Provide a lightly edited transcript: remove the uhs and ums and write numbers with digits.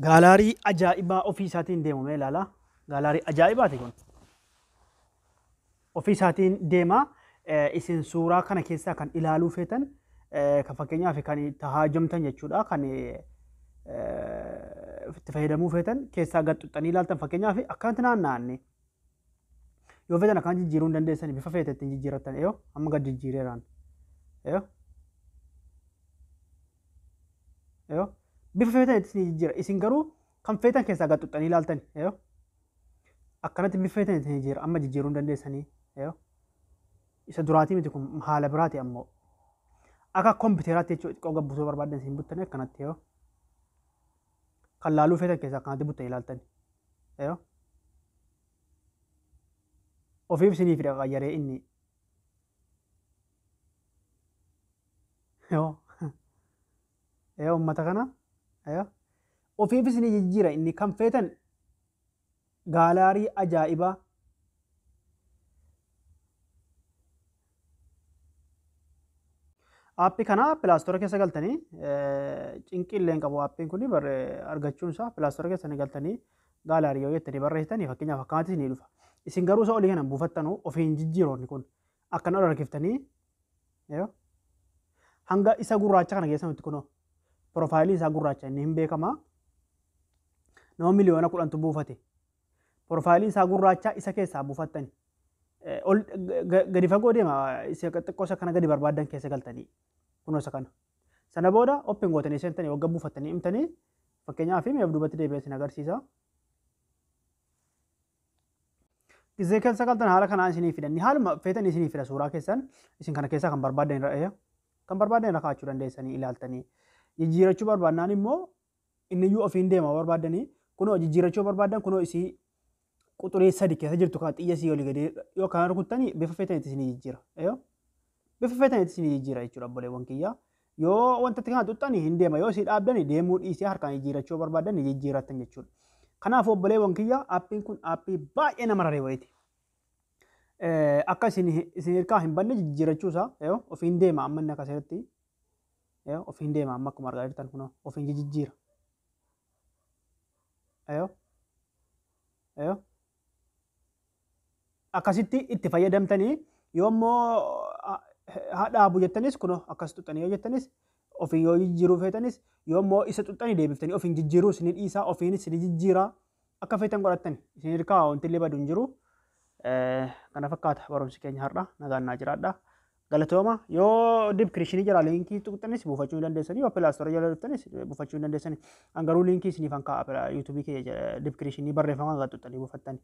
Gaalaarii ajaa'ibaa ofii isaatiin deemu mee ilaala. Gaalaarii ajaa'ibaati kun. Ofii isaatiin deema. Isin suuraa kana keessaa kan ilaaluu feetan kan fakkeenyaaf kan tahaajamtan jechuudha. Kan itti fayyadamuu feetan keessaa gad xuxxanii ilaaltan fakkeenyaaf akkanatti naanna'anne. Yoo feetan akkaan jijjiiruu hin dandeessan bifa feetettiin jijjiirrattan yoo amma gad jijjiireeraan. Bifa feetan isin jijjiira. Isin garuu kan feetan keessaa gad xuxxanii ilaaltan akkanatti bifa feetan isin jijjiira. Amma jijjiiruu hin dandeessanii. Isa duraatii miti kun haala biraati ammoo. Akka kompiiteraatti jechuudha xiqqoo gabbisuu barbaadan isin buttanii akkanatti kan laaluu feetan keessaa akkanatti buttanii ilaaltan. Ofiif isinii fida qayyaree inni. Uummata kana ofiif isinii jijjiira inni kan feetan gaalaarii ajaa'ibaa. Aappii kana pilaastora keessa galtanii cinqii illee hin qabu aappiin kun argachuun isaa pilaastora keessa galtanii gaalaarii yoo jettanii barreessitanii fakkeenyaaf akkanatti isinii dhufa. Isin garuu isa olii kana buufattanuu ofiin jijjiiroonni kun akkana ol harkiftanii hanga isa gurraacha kana keessa nuti kunoo piroofaayilii isaa gurraacha inni hin beekamaa nama miliyoona 10tu buufate piroofaayilii isaa gurraacha isa keessaa buufattanii gadi fagoo deema isa xiqqoo isa kana gadi barbaadan keessa galtanii kunoo isa kana sana booda open gootanii seentanii wagga buufattanii himtanii fakkeenyaaf mi'aaf duubatti deebi'ee isin agarsiisa. Gizee keessa galtan haala kanaan isinii fidanni haaluma feetan isinii fida suuraa keessan isin kana keessaa kan barbaadan irra kaa'achuu dandeessanii ilaaltanii jijjiirachuu barbaadnaan immoo inniyyuu ofiin deema barbaadanii kunoo jijjiirachuu barbaadan kunoo isii quxurii 3 keessa jirtu kan xiyya isii olii gadi yoo kana rukuttanii bifa feetanitti isinii jijjiira. Bifa feetanitti isinii jijjiira jechuudha obboleewwan kiyyaa. Yoo wanta kana xuxxanii hin deema yoo isii dhaabdanii deemuu dhiisee harkaan jijjiirachuu barbaadan jijjiirrattan jechuudha. Kanaaf obboleewwan kiyyaa aappiin kun aappii baay'ee nama raree wayiiti. Akka isin hirkaa hin banne jijjiirachuusaa ofiin deema amma inni akkasirratti ofiin deema amma akkuma argaa jirtan kunoo ofiin jijjiira. Akkasitti itti fayyadamtanii yoo immoo dhaabu jettanis kunoo akkas xuxxanii yoo jettanis ofiin yoo jijjiiruu feetanis yoo immoo isa xuxxanii deebiftanii ofiin jijjiiruu isin dhiisaa ofiin isin jijjiiraa akka feetan godhattani isin hirkaa wanti illee badu hin jiru. Kana fakkaata barumsi keenya har'a nagaan jiraadha. Galatooma yoo diskiripshinii jala liinkii tuqxanis buufachuu hin dandeessanii yoo pilaastora jala dhuftanis buufachuu hin dandeessanii. An garuu liinkii isiniif kan kaa'a yuutuubii kee diskiripshinii barreeffama kan tuqxanii buufattani.